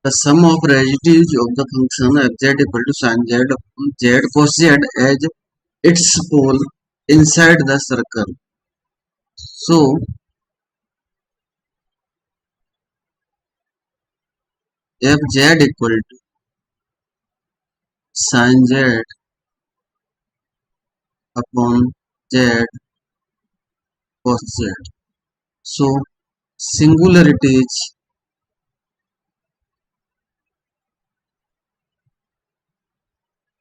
The sum of residues of the function fz equal to sin z upon z cos z as its pole inside the circle. So fz equal to sin z upon z cos z. So singularity is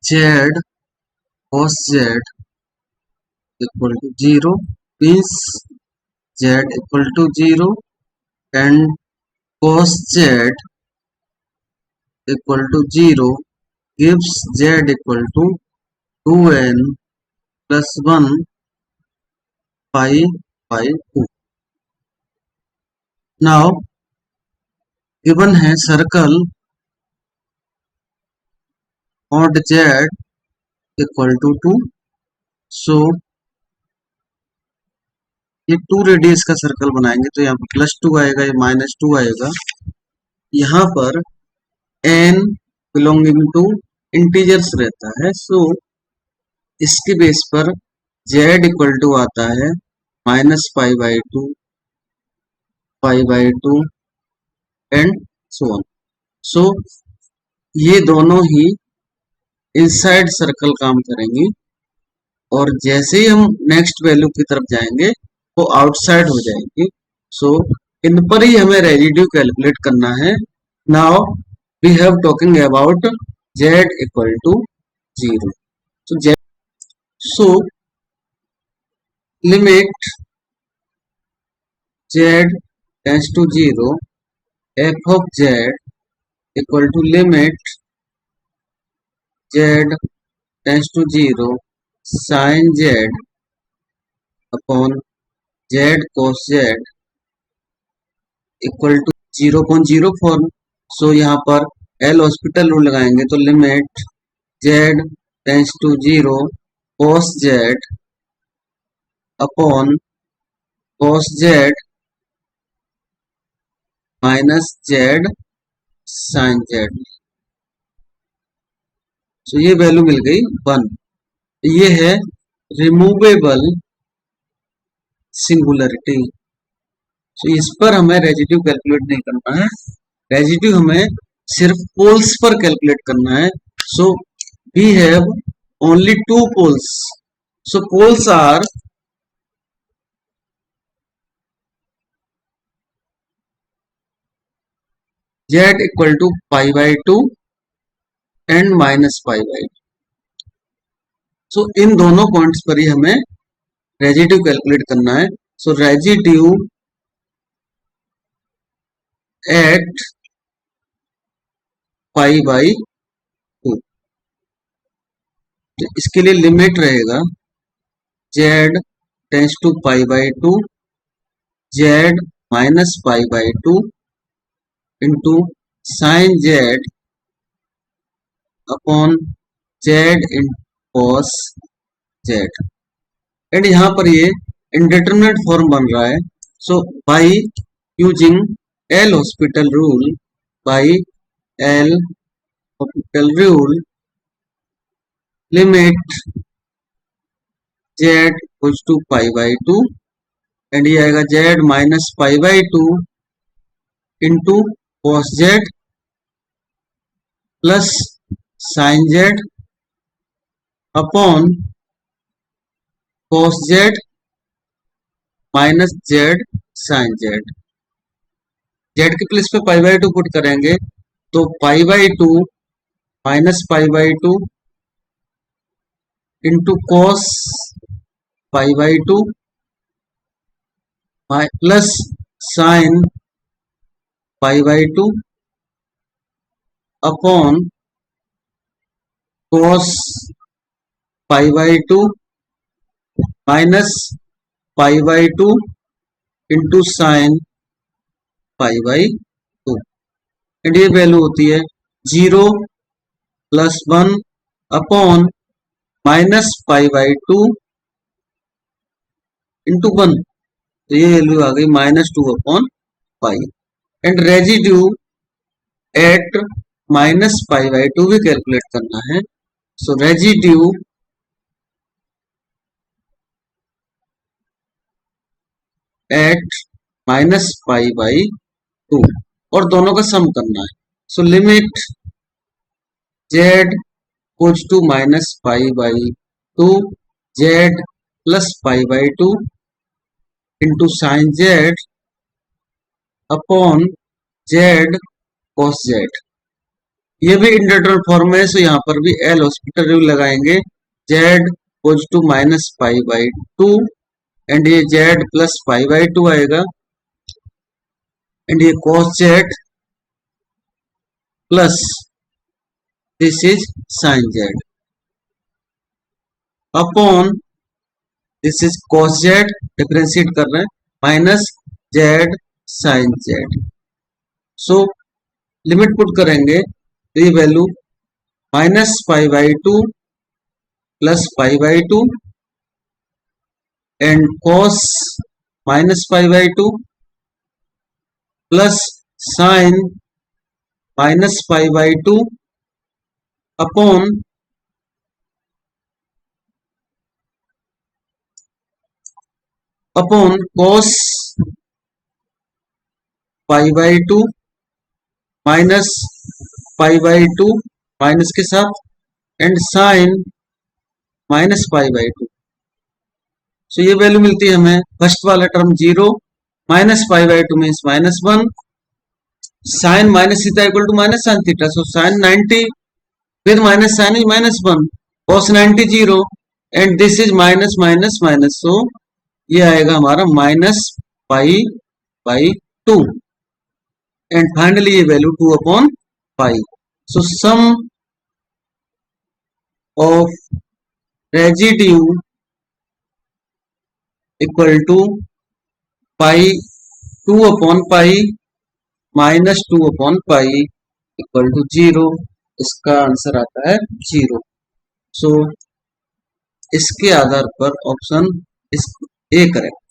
z cos z equal to 0 means z equal to 0 and cos z equal to 0 gives z equal to 2n plus 1 pi by 2. Now given है circle odd z equal to 2. So ये 2 radius का circle बनाएंगे तो यहाँ पर +2 आएगा, ये -2 आएगा. यहाँ पर n बिलोंगिंग टू इंटीजर्स रहता है. सो इसके बेस पर z इक्वल टू आता है -π/2, π/2 एंड सो ऑन. सो ये दोनों ही इनसाइड सर्कल काम करेंगी और जैसे ही हम नेक्स्ट वैल्यू की तरफ जाएंगे वो आउटसाइड हो जाएगी. सो इन पर ही हमें रेजिड्यू कैलकुलेट करना है. Now we have talking about z equal to 0. So limit z tends to 0 f of z equal to limit z tends to 0 sin z upon z cos z equal to 0.04. So यहाँ पर L hospital rule लगाएंगे तो limit z tends to 0 cos z upon cos z minus z sin z. So ये value मिल गई 1. ये है removable singularity. तो इस पर हमें रेजिड्यू कैलकुलेट नहीं करना है. रेजिड्यू हमें सिर्फ पोल्स पर कैलकुलेट करना है. So we have only 2 poles. So poles are z equal to π/2 and -π/2. So इन दोनों पॉइंट्स पर ही हमें रेजिड्यू कैलकुलेट करना है. So residue at π/2. तो इसके लिए लिमिट रहेगा z tends to π/2 z minus π/2 into sine z upon z in cos z. And यहाँ पर ये इंडिटरमिनेट फॉर्म बन रहा है. So by using L hospital rule, by L hospital rule limit z equals to π/2 and ये आएगा z minus π/2 into cos z plus sin z upon cos z minus z sin z. z के place पे π/2 put करेंगे तो π/2 minus π/2 into cos π/2 plus sine π/2 upon cos π/2 minus π/2 into sine π/2. And ये value होती है 0 plus 1 upon minus π/2 into 1. तो ये value आ गई -2 upon pi. And residue at minus pi by two भी कैलकुलेट करना है। So residue at minus pi by two और दोनों का सम करना है। So limit z goes to minus pi by two z plus pi by two into sine z upon z cos z. ये भी इंटीग्रल फॉर्म है, so यहाँ पर भी एल हॉस्पिटल रूल लगाएंगे। Z goes to minus pi by two and ये z plus pi by two आएगा and ये cos z plus this is sine z upon this is cos z, differentiate कर रहे हैं, minus z sine z. So limit put करेंगे तो ये value minus pi by two plus pi by two and cos minus pi by two plus sine minus pi by two upon cos pi by two minus pi by two minus के साथ and sine minus pi by two. So ये value मिलती है हमें first वाला term 0 minus pi by two means minus 1 sine minus theta equal to minus sine theta. So sine 90 फिर minus sine is minus 1 cos 90 0 and this is minus minus minus. So ये आएगा हमारा minus pi by two and finally ये value 2 upon pi. So sum of residue equal to pi 2 upon pi minus 2 upon pi equal to 0। इसका answer आता है 0। सो इसके आधार पर option इस ए करेक्ट।